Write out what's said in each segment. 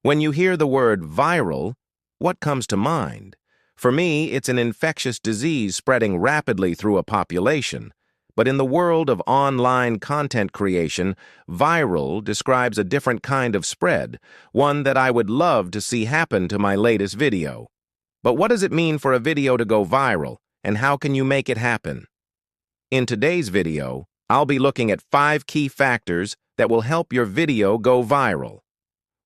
When you hear the word viral, what comes to mind? For me, it's an infectious disease spreading rapidly through a population. But in the world of online content creation, viral describes a different kind of spread, one that I would love to see happen to my latest video. But what does it mean for a video to go viral, and how can you make it happen? In today's video, I'll be looking at 5 key factors that will help your video go viral.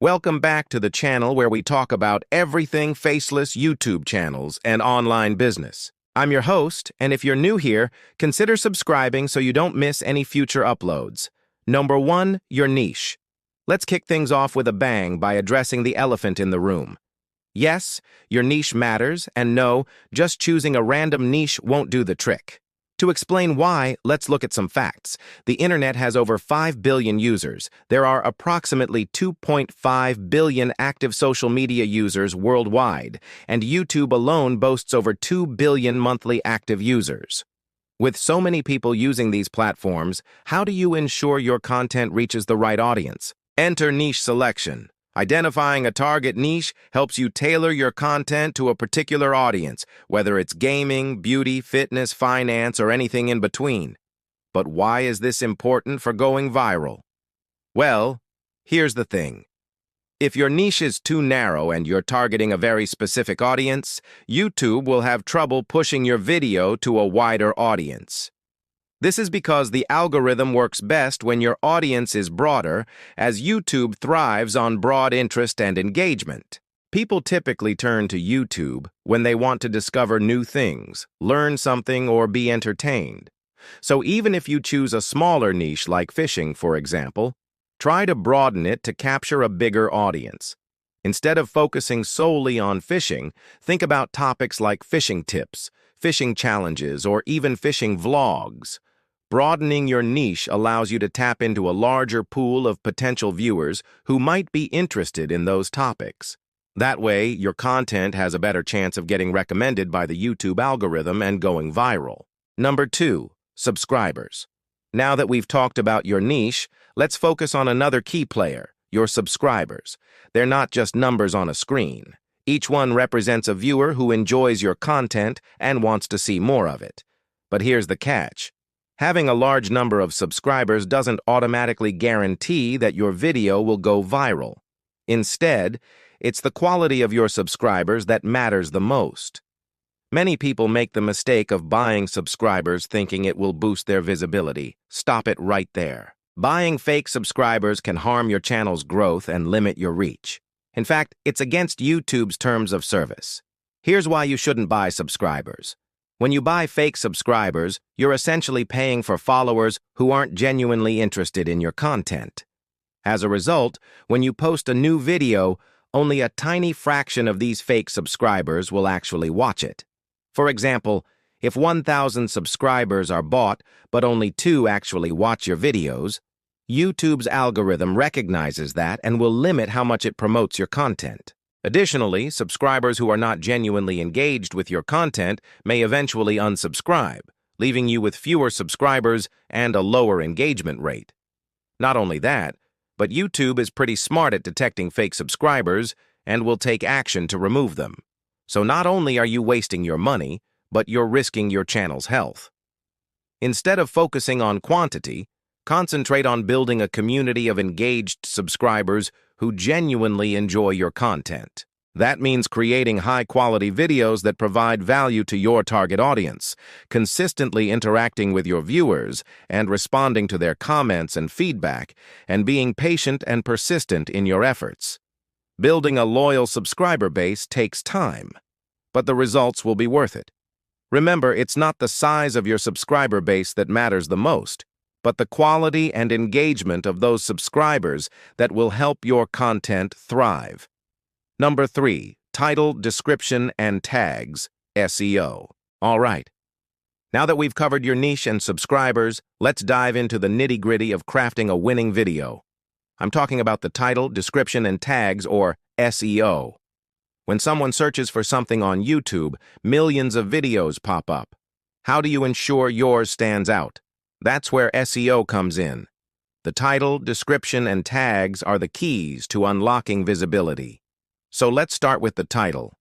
Welcome back to the channel where we talk about everything faceless YouTube channels and online business. I'm your host, and if you're new here, consider subscribing so you don't miss any future uploads. Number 1, your niche. Let's kick things off with a bang by addressing the elephant in the room. Yes, your niche matters, and no, just choosing a random niche won't do the trick. To explain why, let's look at some facts. The internet has over 5 billion users. There are approximately 2.5 billion active social media users worldwide, and YouTube alone boasts over 2 billion monthly active users. With so many people using these platforms, how do you ensure your content reaches the right audience? Enter niche selection. Identifying a target niche helps you tailor your content to a particular audience, whether it's gaming, beauty, fitness, finance, or anything in between. But why is this important for going viral? Well, here's the thing. If your niche is too narrow and you're targeting a very specific audience, YouTube will have trouble pushing your video to a wider audience. This is because the algorithm works best when your audience is broader, as YouTube thrives on broad interest and engagement. People typically turn to YouTube when they want to discover new things, learn something, or be entertained. So even if you choose a smaller niche like fishing, for example, try to broaden it to capture a bigger audience. Instead of focusing solely on fishing, think about topics like fishing tips, fishing challenges, or even fishing vlogs. Broadening your niche allows you to tap into a larger pool of potential viewers who might be interested in those topics. That way, your content has a better chance of getting recommended by the YouTube algorithm and going viral. Number 2, subscribers. Now that we've talked about your niche, let's focus on another key player, your subscribers. They're not just numbers on a screen. Each one represents a viewer who enjoys your content and wants to see more of it. But here's the catch. Having a large number of subscribers doesn't automatically guarantee that your video will go viral. Instead, it's the quality of your subscribers that matters the most. Many people make the mistake of buying subscribers thinking it will boost their visibility. Stop it right there. Buying fake subscribers can harm your channel's growth and limit your reach. In fact, it's against YouTube's terms of service. Here's why you shouldn't buy subscribers. When you buy fake subscribers, you're essentially paying for followers who aren't genuinely interested in your content. As a result, when you post a new video, only a tiny fraction of these fake subscribers will actually watch it. For example, if 1,000 subscribers are bought but only 2 actually watch your videos, YouTube's algorithm recognizes that and will limit how much it promotes your content. Additionally, subscribers who are not genuinely engaged with your content may eventually unsubscribe, leaving you with fewer subscribers and a lower engagement rate. Not only that, but YouTube is pretty smart at detecting fake subscribers and will take action to remove them. So not only are you wasting your money, but you're risking your channel's health. Instead of focusing on quantity, concentrate on building a community of engaged subscribers who genuinely enjoy your content. That means creating high-quality videos that provide value to your target audience, consistently interacting with your viewers and responding to their comments and feedback, and being patient and persistent in your efforts. Building a loyal subscriber base takes time, but the results will be worth it. Remember, it's not the size of your subscriber base that matters the most, but the quality and engagement of those subscribers that will help your content thrive. Number 3, title, description, and tags, SEO. All right. Now that we've covered your niche and subscribers, let's dive into the nitty-gritty of crafting a winning video. I'm talking about the title, description, and tags, or SEO. When someone searches for something on YouTube, millions of videos pop up. How do you ensure yours stands out? That's where SEO comes in. The title, description, and tags are the keys to unlocking visibility. So let's start with the title.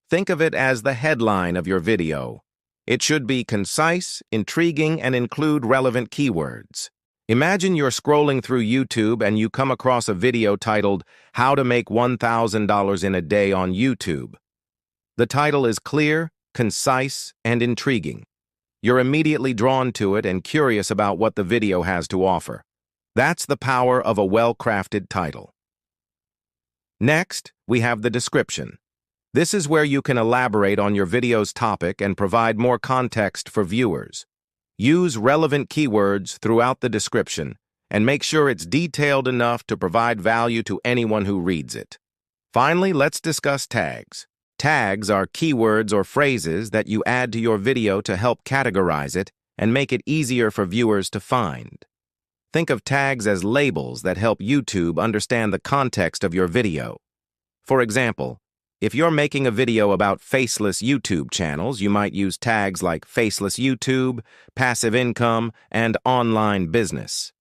Think of it as the headline of your video. It should be concise, intriguing, and include relevant keywords. Imagine you're scrolling through YouTube and you come across a video titled, "How to Make $1,000 in a Day on YouTube." The title is clear, concise, and intriguing. You're immediately drawn to it and curious about what the video has to offer. That's the power of a well-crafted title. Next, we have the description. This is where you can elaborate on your video's topic and provide more context for viewers. Use relevant keywords throughout the description and make sure it's detailed enough to provide value to anyone who reads it. Finally, let's discuss tags. Tags are keywords or phrases that you add to your video to help categorize it and make it easier for viewers to find. Think of tags as labels that help YouTube understand the context of your video. For example, if you're making a video about faceless YouTube channels, you might use tags like faceless YouTube, passive income, and online business.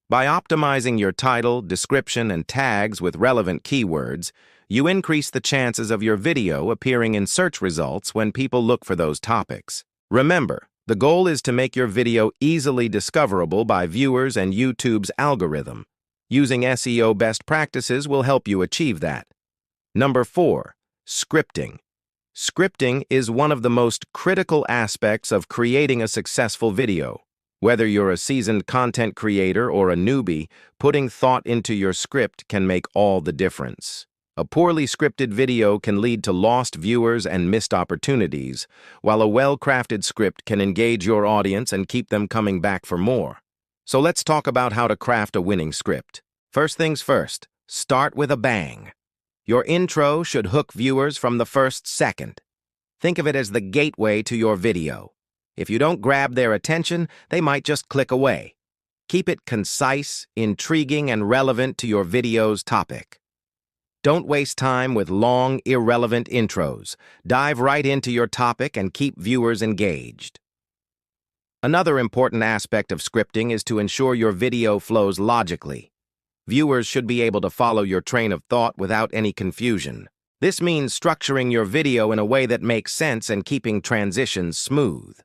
By optimizing your title, description, and tags with relevant keywords, you increase the chances of your video appearing in search results when people look for those topics. Remember, the goal is to make your video easily discoverable by viewers and YouTube's algorithm. Using SEO best practices will help you achieve that. Number 4, scripting. Scripting is one of the most critical aspects of creating a successful video. Whether you're a seasoned content creator or a newbie, putting thought into your script can make all the difference. A poorly scripted video can lead to lost viewers and missed opportunities, while a well-crafted script can engage your audience and keep them coming back for more. So let's talk about how to craft a winning script. First things first, start with a bang. Your intro should hook viewers from the first second. Think of it as the gateway to your video. If you don't grab their attention, they might just click away. Keep it concise, intriguing, and relevant to your video's topic. Don't waste time with long, irrelevant intros. Dive right into your topic and keep viewers engaged. Another important aspect of scripting is to ensure your video flows logically. Viewers should be able to follow your train of thought without any confusion. This means structuring your video in a way that makes sense and keeping transitions smooth.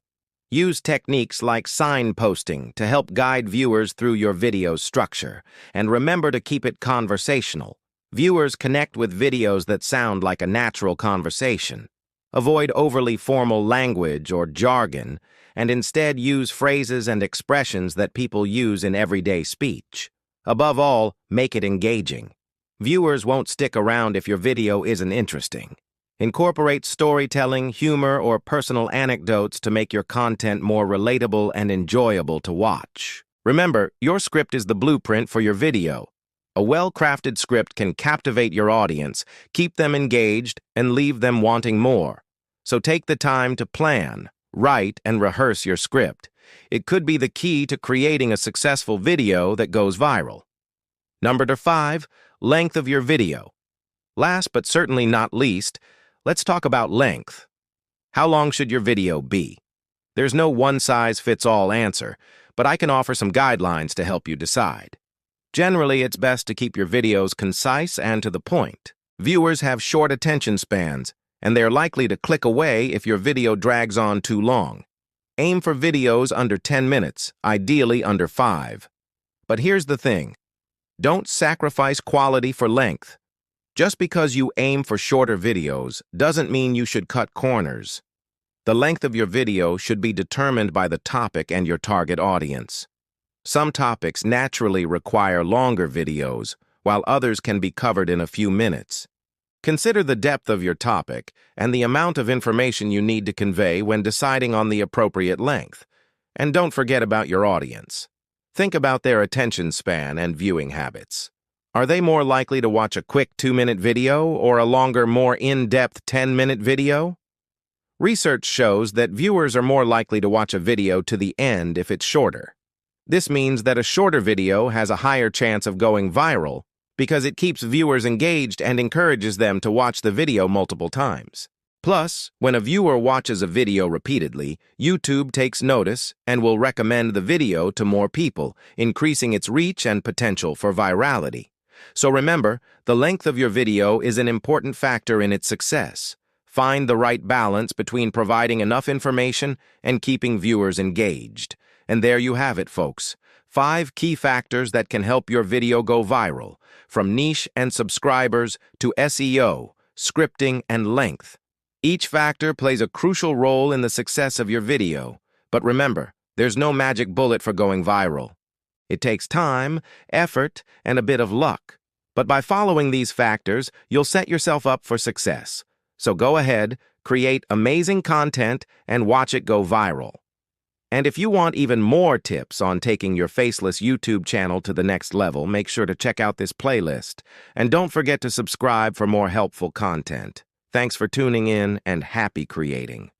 Use techniques like signposting to help guide viewers through your video's structure, and remember to keep it conversational. Viewers connect with videos that sound like a natural conversation. Avoid overly formal language or jargon, and instead use phrases and expressions that people use in everyday speech. Above all, make it engaging. Viewers won't stick around if your video isn't interesting. Incorporate storytelling, humor, or personal anecdotes to make your content more relatable and enjoyable to watch. Remember, your script is the blueprint for your video. A well-crafted script can captivate your audience, keep them engaged, and leave them wanting more. So take the time to plan, write, and rehearse your script. It could be the key to creating a successful video that goes viral. Number 5, length of your video. Last but certainly not least, let's talk about length. How long should your video be? There's no one-size-fits-all answer, but I can offer some guidelines to help you decide. Generally, it's best to keep your videos concise and to the point. Viewers have short attention spans, and they're likely to click away if your video drags on too long. Aim for videos under 10 minutes, ideally under 5. But here's the thing. Don't sacrifice quality for length. Just because you aim for shorter videos doesn't mean you should cut corners. The length of your video should be determined by the topic and your target audience. Some topics naturally require longer videos, while others can be covered in a few minutes. Consider the depth of your topic and the amount of information you need to convey when deciding on the appropriate length. And don't forget about your audience. Think about their attention span and viewing habits. Are they more likely to watch a quick 2-minute video or a longer, more in-depth 10-minute video? Research shows that viewers are more likely to watch a video to the end if it's shorter. This means that a shorter video has a higher chance of going viral because it keeps viewers engaged and encourages them to watch the video multiple times. Plus, when a viewer watches a video repeatedly, YouTube takes notice and will recommend the video to more people, increasing its reach and potential for virality. So remember, the length of your video is an important factor in its success. Find the right balance between providing enough information and keeping viewers engaged. And there you have it, folks. 5 key factors that can help your video go viral, from niche and subscribers to SEO, scripting, and length. Each factor plays a crucial role in the success of your video. But remember, there's no magic bullet for going viral. It takes time, effort, and a bit of luck. But by following these factors, you'll set yourself up for success. So go ahead, create amazing content, and watch it go viral. And if you want even more tips on taking your faceless YouTube channel to the next level, make sure to check out this playlist. And don't forget to subscribe for more helpful content. Thanks for tuning in, and happy creating.